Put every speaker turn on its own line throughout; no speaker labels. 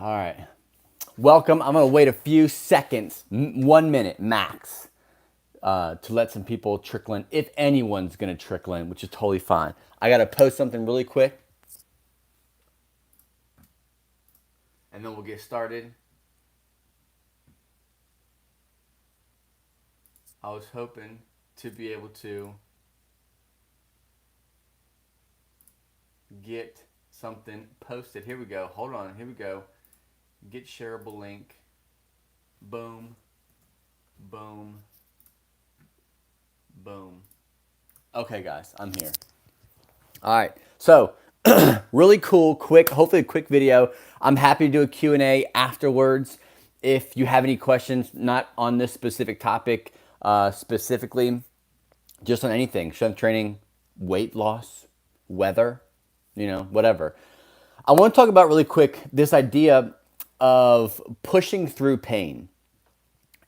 All right. Welcome. I'm going to wait a few seconds, 1 minute max, to let some people trickle in, if anyone's going to trickle in, which is totally fine. I got to post something really quick, and then we'll get started. I was hoping to be able to get something posted. Here we go. Hold on. Here we go. Get shareable link. Boom. Boom. Boom. Okay, guys, I'm here. All right. So, really cool, quick, hopefully a quick video. I'm happy to do a Q&A afterwards. If you have any questions, not on this specific topic specifically, just on anything, strength training, weight loss, weather, whatever. I want to talk about really quick this idea of pushing through pain.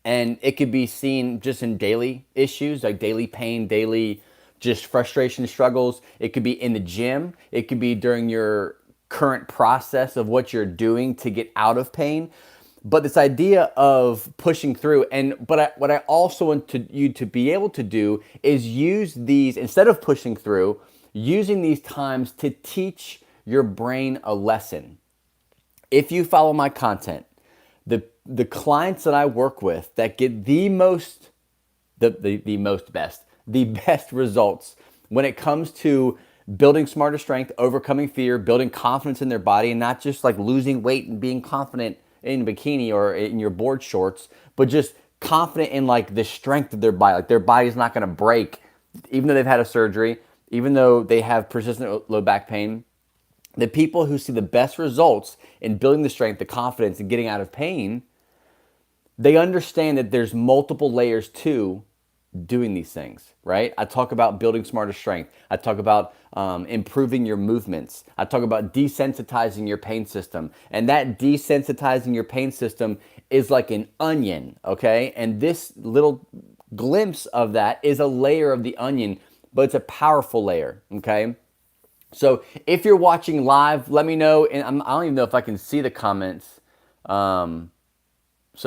And it could be seen just in daily issues, like daily pain, daily just frustration, struggles. It could be in the gym. It could be during your current process of what you're doing to get out of pain. But this idea of pushing through, what I also want you to be able to do is use these, instead of pushing through, using these times to teach your brain a lesson. If you follow my content, the clients that I work with that get the best results when it comes to building smarter strength, overcoming fear, building confidence in their body, and not just like losing weight and being confident in a bikini or in your board shorts, but just confident in like the strength of their body. Like their body's not going to break, even though they've had a surgery, even though they have persistent low back pain. The people who see the best results in building the strength, the confidence, and getting out of pain, they understand that there's multiple layers to doing these things, right? I talk about building smarter strength. I talk about improving your movements. I talk about desensitizing your pain system. And that desensitizing your pain system is like an onion, okay? And this little glimpse of that is a layer of the onion, but it's a powerful layer, okay? So if you're watching live, let me know. And I don't even know if I can see the comments. So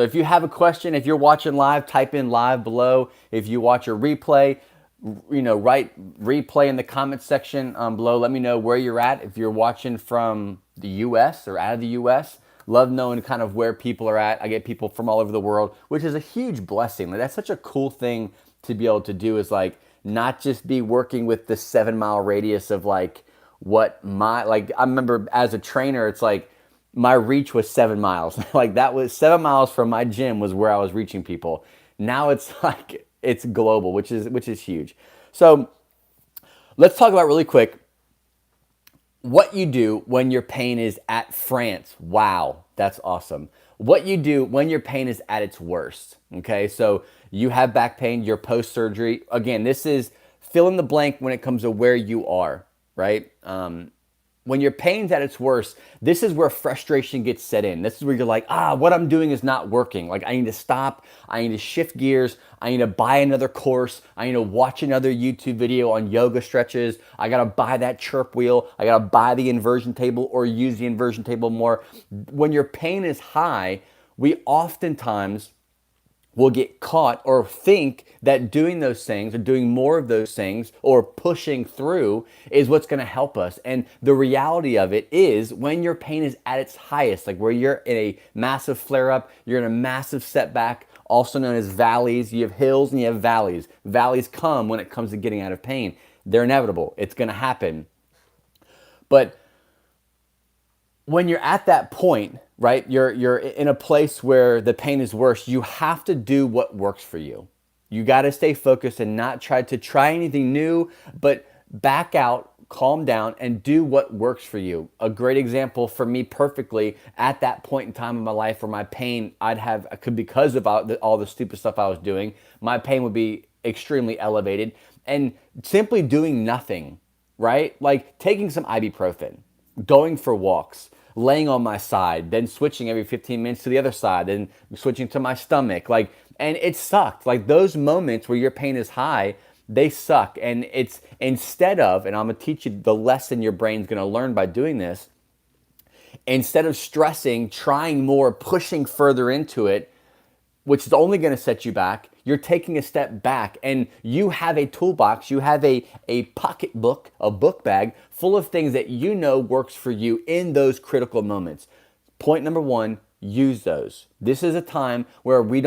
if you have a question, if you're watching live, type in live below. If you watch a replay, write replay in the comments section below. Let me know where you're at. If you're watching from the U.S. or out of the U.S., love knowing kind of where people are at. I get people from all over the world, which is a huge blessing. Like, that's such a cool thing to be able to do, is like not just be working with the 7-mile radius of like what I remember as a trainer, it's like, my reach was 7 miles. Like that was 7 miles from my gym was where I was reaching people. Now it's like, it's global, which is huge. So let's talk about really quick what you do when your pain is at France. Wow, that's awesome. What you do when your pain is at its worst. Okay, so you have back pain, you're post-surgery. Again, this is fill in the blank when it comes to where you are, right? When your pain's at its worst, this is where frustration gets set in. This is where you're like, what I'm doing is not working. Like, I need to stop. I need to shift gears. I need to buy another course. I need to watch another YouTube video on yoga stretches. I got to buy that chirp wheel. I got to buy the inversion table or use the inversion table more. When your pain is high, we oftentimes will get caught or think that doing those things or doing more of those things or pushing through is what's going to help us. And the reality of it is, when your pain is at its highest, like where you're in a massive flare-up, you're in a massive setback, also known as valleys. You have hills and you have valleys. Valleys come when it comes to getting out of pain. They're inevitable. It's going to happen. But when you're at that point, right, you're in a place where the pain is worse, you have to do what works for you. You got to stay focused and not try anything new, but back out, calm down, and do what works for you. A great example for me perfectly at that point in time in my life where my pain, because of all the stupid stuff I was doing, my pain would be extremely elevated. And simply doing nothing, right? Like taking some ibuprofen, going for walks, laying on my side, then switching every 15 minutes to the other side, then switching to my stomach. And it sucked. Like those moments where your pain is high, they suck. And it's instead of, and I'm gonna teach you the lesson your brain's gonna learn by doing this, instead of stressing, trying more, pushing further into it, which is only going to set you back, you're taking a step back, and you have a toolbox, you have a pocketbook, a book bag full of things that you know works for you in those critical moments. Point number one, use those. This is a time where we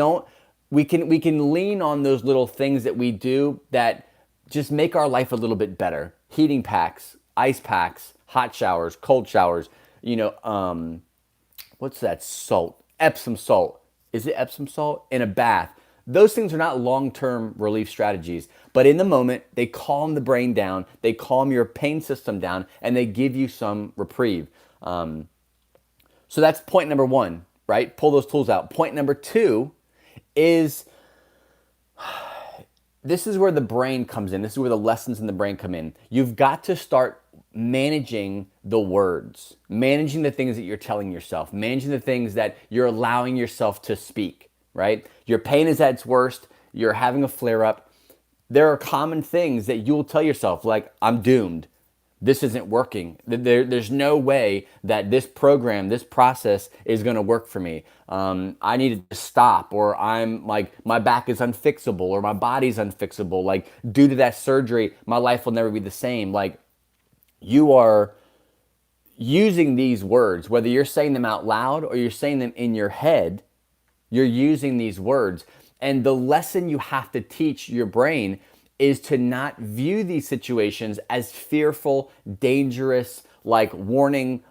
can lean on those little things that we do that just make our life a little bit better. Heating packs, ice packs, hot showers, cold showers, what's that salt? Epsom salt. Is it Epsom salt? In a bath. Those things are not long-term relief strategies, but in the moment, they calm the brain down, they calm your pain system down, and they give you some reprieve. So that's point number one, right? Pull those tools out. Point number two is, this is where the brain comes in. This is where the lessons in the brain come in. You've got to start managing the words, managing the things that you're telling yourself, managing the things that you're allowing yourself to speak, right? Your pain is at its worst. You're having a flare up. There are common things that you'll tell yourself, like, I'm doomed. This isn't working. There's no way that this program, this process is going to work for me. I need to stop, or I'm like, my back is unfixable, or my body's unfixable. Like, due to that surgery, my life will never be the same. Like, you are using these words, whether you're saying them out loud or you're saying them in your head, you're using these words. And the lesson you have to teach your brain is to not view these situations as fearful, dangerous, like warning,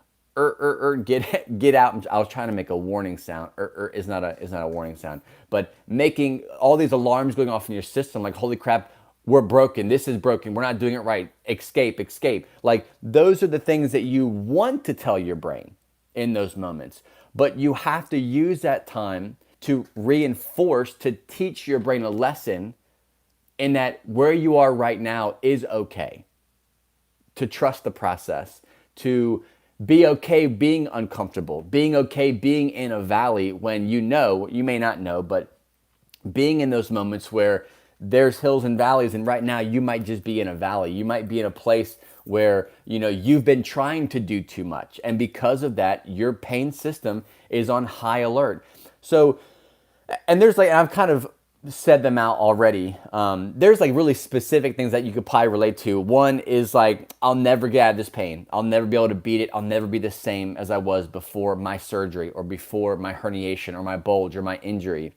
get out. I was trying to make a warning sound. Is not a warning sound, but making all these alarms going off in your system, like, holy crap, we're broken. This is broken. We're not doing it right. Escape. Like, those are the things that you want to tell your brain in those moments. But you have to use that time to reinforce, to teach your brain a lesson in that where you are right now is okay. To trust the process, to be okay being uncomfortable, being okay being in a valley when you may not know, but being in those moments where there's hills and valleys, and right now you might just be in a valley. You might be in a place where, you've been trying to do too much. And because of that, your pain system is on high alert. So, and there's I've kind of said them out already. There's really specific things that you could probably relate to. One is I'll never get out of this pain. I'll never be able to beat it. I'll never be the same as I was before my surgery, or before my herniation, or my bulge, or my injury.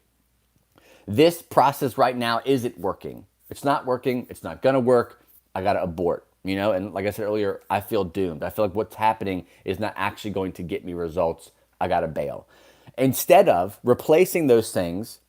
This process right now isn't working. It's not working. It's not going to work. I got to abort, and like I said earlier, I feel doomed. I feel like what's happening is not actually going to get me results. I got to bail. Instead of replacing those things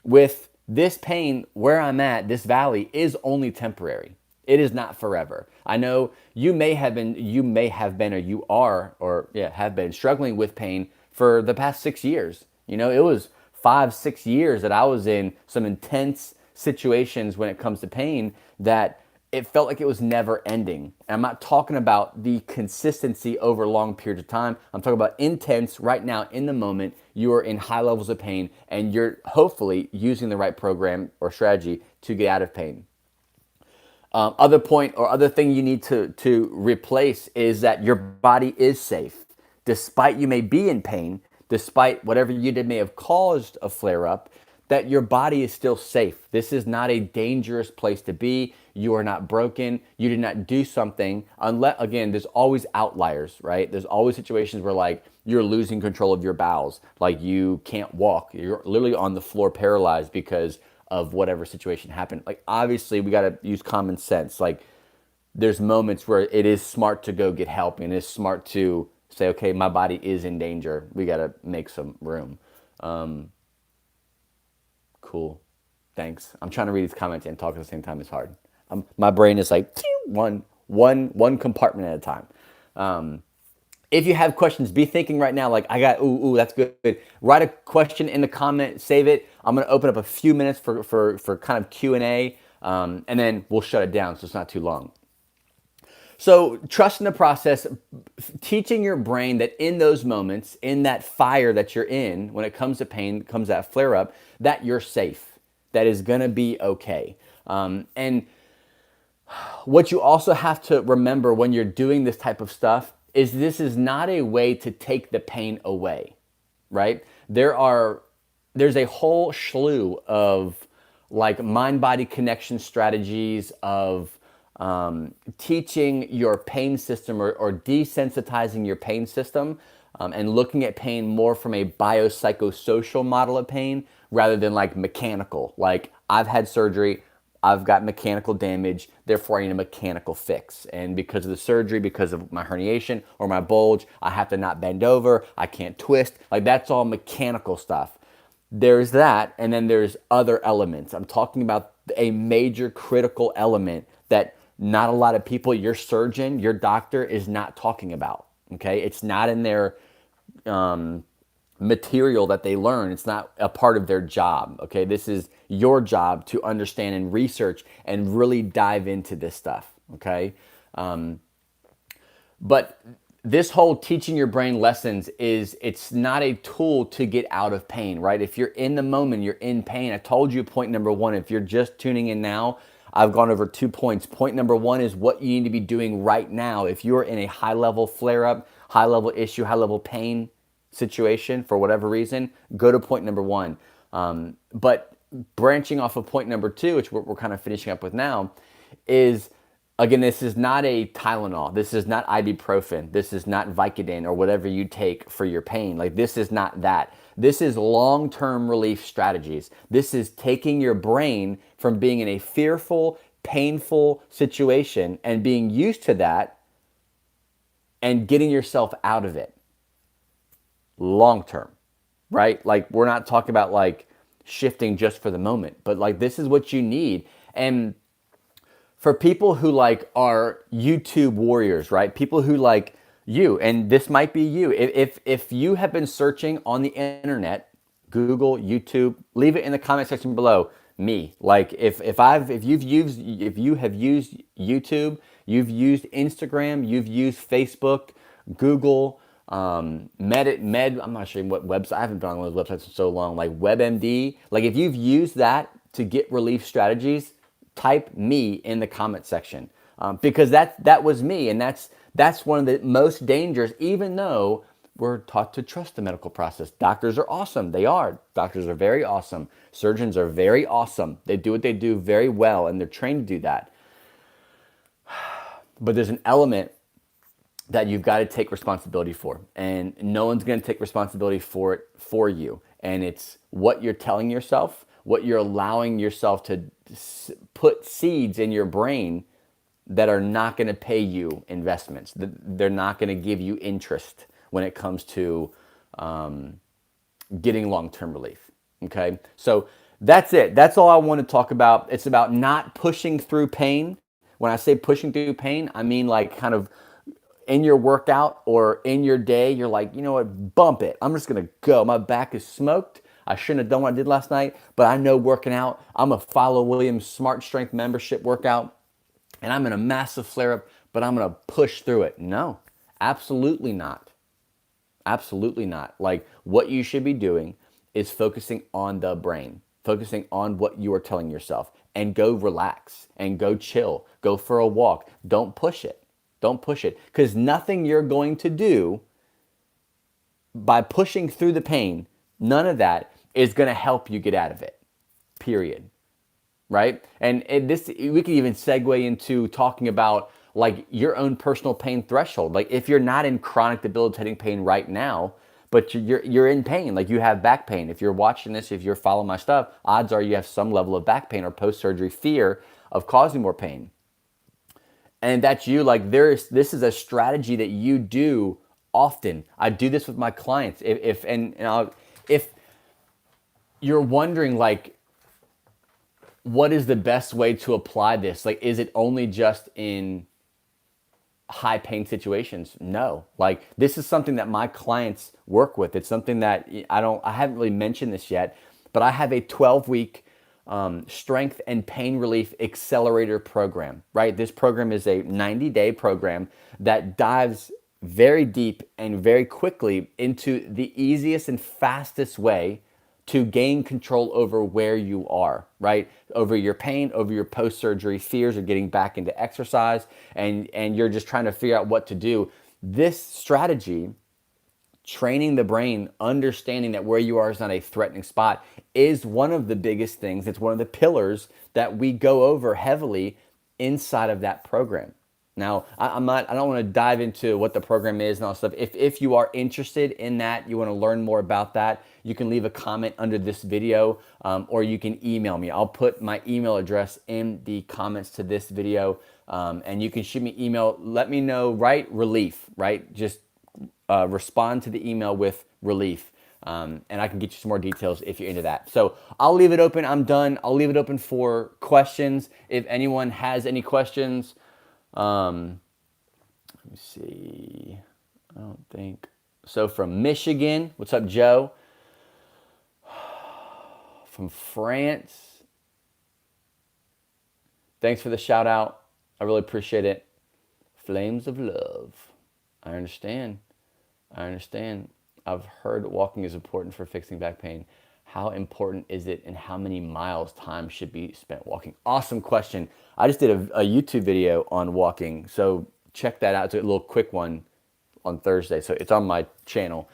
with, this pain where I'm at, this valley, is only temporary. It is not forever. I know you may have been, or you are, or have been struggling with pain for the past 6 years. It was 5-6 years that I was in some intense situations when it comes to pain that it felt like it was never ending. And I'm not talking about the consistency over long periods of time. I'm talking about intense, right now, in the moment. You are in high levels of pain, and you're hopefully using the right program or strategy to get out of pain. Other thing you need to replace is that your body is safe. Despite you may be in pain, despite whatever you did may have caused a flare-up, that your body is still safe. This is not a dangerous place to be. You are not broken. You did not do something, unless, again, there's always outliers, right? There's always situations where you're losing control of your bowels, like you can't walk. You're literally on the floor paralyzed because of whatever situation happened. Obviously, we got to use common sense. There's moments where it is smart to go get help, and it's smart to say, okay, my body is in danger. We got to make some room. Cool. Thanks. I'm trying to read these comments and talk at the same time. It's hard. My brain is one compartment at a time. If you have questions, be thinking right now, ooh, that's good. Write a question in the comment, save it. I'm going to open up a few minutes for kind of Q&A, and then we'll shut it down so it's not too long. So trust in the process, teaching your brain that in those moments, in that fire that you're in, when it comes to pain, comes that flare up, that you're safe, that is going to be okay. And what you also have to remember when you're doing this type of stuff is this is not a way to take the pain away, right? There's a whole slew of like mind body connection strategies of teaching your pain system or desensitizing your pain system, and looking at pain more from a biopsychosocial model of pain rather than like mechanical. Like, I've had surgery, I've got mechanical damage, therefore I need a mechanical fix. And because of the surgery, because of my herniation or my bulge, I have to not bend over, I can't twist. Like, that's all mechanical stuff. There's that, and then there's other elements. I'm talking about a major critical element that not a lot of people, your surgeon, your doctor, is not talking about. Okay, it's not in their material that they learn. It's not a part of their job. Okay, this is your job to understand and research and really dive into this stuff. Okay, but this whole teaching your brain lessons it's not a tool to get out of pain, right? If you're in the moment, you're in pain. I told you point number one. If you're just tuning in now, I've gone over 2 points. Point number one is what you need to be doing right now. If you're in a high level flare up, high level issue, high level pain situation for whatever reason, go to point number one. But branching off of point number two, which we're kind of finishing up with now, is, again, this is not a Tylenol. This is not ibuprofen. This is not Vicodin or whatever you take for your pain. Like, this is not that. This is long-term relief strategies. This is taking your brain from being in a fearful, painful situation and being used to that and getting yourself out of it long-term, right? Like, we're not talking about like shifting just for the moment, but like, this is what you need. And for people who like are YouTube warriors, right? People who like you, and this might be you. If you have been searching on the internet, Google, YouTube, leave it in the comment section below. Me, like if you have used YouTube, you've used Instagram, you've used Facebook, Google, Med. I'm not sure what website. I haven't been on those websites in so long. Like WebMD. Like, if you've used that to get relief strategies, type me in the comment section, because that was me, and that's one of the most dangerous. Even though we're taught to trust the medical process, doctors are awesome. They are. Doctors are very awesome. Surgeons are very awesome. They do what they do very well, and they're trained to do that. But there's an element that you've got to take responsibility for, and no one's going to take responsibility for it for you. And it's what you're telling yourself, what you're allowing yourself to put seeds in your brain that are not going to pay you investments. They're not going to give you interest when it comes to getting long-term relief. Okay, so that's it. That's all I want to talk about. It's about not pushing through pain. When I say pushing through pain, I mean like kind of in your workout or in your day, you're like, you know what, bump it. I'm just going to go. My back is smoked. I shouldn't have done what I did last night, but I know working out, I'm going to follow William's Smart Strength membership workout, and I'm in a massive flare-up, but I'm going to push through it. No, absolutely not. Absolutely not. Like, what you should be doing is focusing on the brain, focusing on what you are telling yourself, and go relax and go chill. Go for a walk. Don't push it. Don't push it, because nothing you're going to do by pushing through the pain, none of that is going to help you get out of it, period. Right? And this, we could even segue into talking about like your own personal pain threshold. Like, if you're not in chronic debilitating pain right now, but you're in pain, like you have back pain. If you're watching this, if you're following my stuff, odds are you have some level of back pain or post-surgery fear of causing more pain. And that's you. Like, this is a strategy that you do often. I do this with my clients. If you're wondering, like, what is the best way to apply this? Like, is it only just in high pain situations? No. Like, this is something that my clients work with. It's something that I haven't really mentioned this yet, but I have a 12-week strength and pain relief accelerator program, right? This program is a 90-day program that dives very deep and very quickly into the easiest and fastest way to gain control over where you are, right? Over your pain, over your post-surgery fears of getting back into exercise, and you're just trying to figure out what to do. This strategy, training the brain, understanding that where you are is not a threatening spot, is one of the biggest things. It's one of the pillars that we go over heavily inside of that program. Now, I don't want to dive into what the program is and all that stuff. If you are interested in that, you want to learn more about that, you can leave a comment under this video, or you can email me. I'll put my email address in the comments to this video, and you can shoot me email. Let me know, right? Relief, right? Just respond to the email with relief. And I can get you some more details if you're into that. So I'll leave it open. I'm done. I'll leave it open for questions. If anyone has any questions, let me see. I don't think. So from Michigan, what's up, Joe? From France, thanks for the shout out. I really appreciate it. Flames of love. I understand. I've heard walking is important for fixing back pain. How important is it, and how many miles time should be spent walking? Awesome question. I just did a YouTube video on walking, so check that out. It's a little quick one on Thursday, so it's on my channel.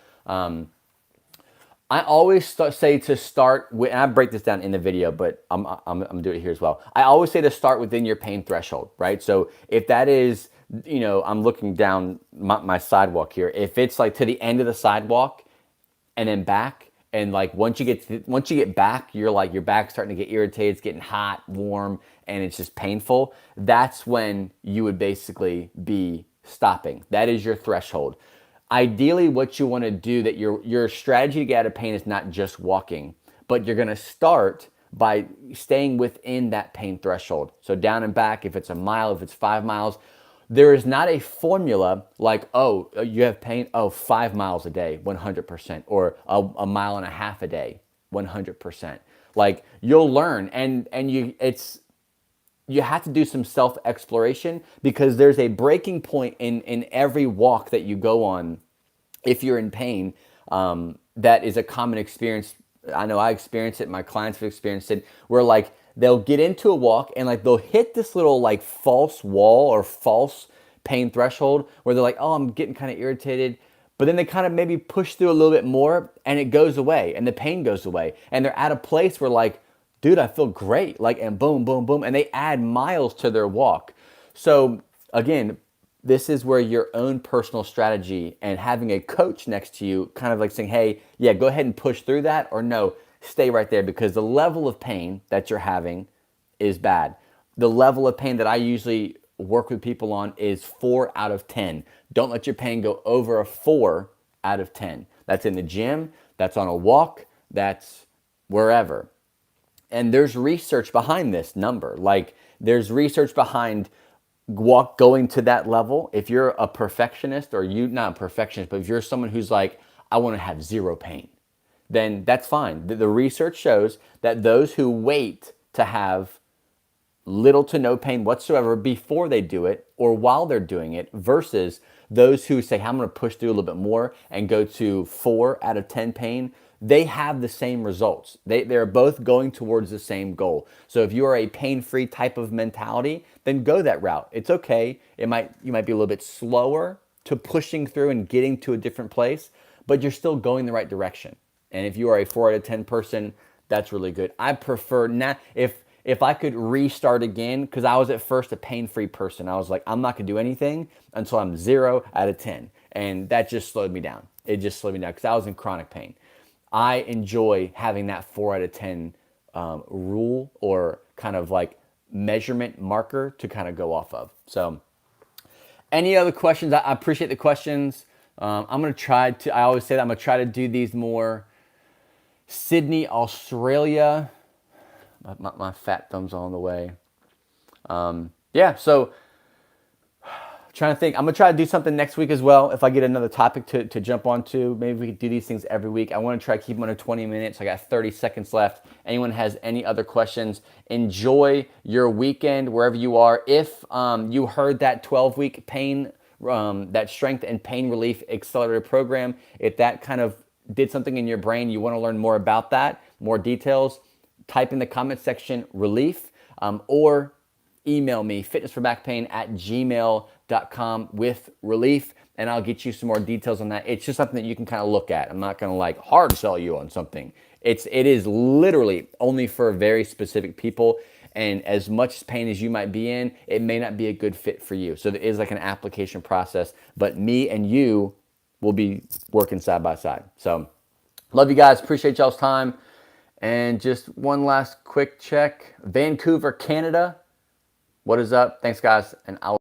I always say to start with, and I break this down in the video, but I'm gonna do it here as well. I always say to start within your pain threshold, right? So if that is, I'm looking down my sidewalk here. If it's like to the end of the sidewalk and then back, and like once you get back, you're like, your back's starting to get irritated, it's getting hot, warm, and it's just painful. That's when you would basically be stopping. That is your threshold. Ideally, what you want to do, that your strategy to get out of pain is not just walking, but you're going to start by staying within that pain threshold. So down and back, if it's a mile, if it's 5 miles, there is not a formula like, oh, you have pain, 5 miles a day, 100%, or a mile and a half a day, 100%. Like, you'll learn, and you have to do some self-exploration, because there's a breaking point in every walk that you go on if you're in pain. That is a common experience. I know I experienced it, my clients have experienced it, where like they'll get into a walk and like they'll hit this little like false wall or false pain threshold where they're like, oh, I'm getting kind of irritated. But then they kind of maybe push through a little bit more and it goes away and the pain goes away. And they're at a place where like, dude, I feel great. Like, and boom, boom, boom. And they add miles to their walk. So again, this is where your own personal strategy and having a coach next to you kind of like saying, hey, yeah, go ahead and push through that, or no, stay right there, because the level of pain that you're having is bad. The level of pain that I usually work with people on is 4 out of 10. Don't let your pain go over a 4 out of 10. That's in the gym, that's on a walk, that's wherever. And there's research behind this number. Like, there's research behind going to that level. If you're a perfectionist, or you, not a perfectionist, but if you're someone who's like, I want to have zero pain, then that's fine. The research shows that those who wait to have little to no pain whatsoever before they do it or while they're doing it, versus those who say, I'm going to push through a little bit more and go to 4 out of 10 pain, they have the same results. They're both going towards the same goal. So if you are a pain-free type of mentality, then go that route. It's okay. You might be a little bit slower to pushing through and getting to a different place, but you're still going the right direction. And if you are a 4 out of 10 person, that's really good. I prefer not, if I could restart again, because I was at first a pain-free person. I was like, I'm not gonna do anything until I'm 0 out of 10. And that just slowed me down. It just slowed me down because I was in chronic pain. I enjoy having that 4 out of 10 rule, or kind of like measurement marker to kind of go off of. So any other questions? I appreciate the questions. I'm going to try to, I always say that I'm going to try to do these more. Sydney, Australia. My fat thumb's on the way. Yeah, so trying to think. I'm going to try to do something next week as well. If I get another topic to jump onto, maybe we could do these things every week. I want to try to keep them under 20 minutes. I got 30 seconds left. Anyone has any other questions, enjoy your weekend wherever you are. If you heard that 12-week pain, that strength and pain relief accelerator program, if that kind of did something in your brain, you want to learn more about that, more details, type in the comment section relief, or email me fitnessforbackpain@gmail.com with relief. and I'll get you some more details on that. It's just something that you can kind of look at. I'm not going to like hard sell you on something. It is literally only for very specific people, and as much pain as you might be in, it may not be a good fit for you. So there is like an application process, but me and you will be working side by side. So love you guys. Appreciate y'all's time. And just one last quick check. Vancouver, Canada. What is up? Thanks, guys. And I'll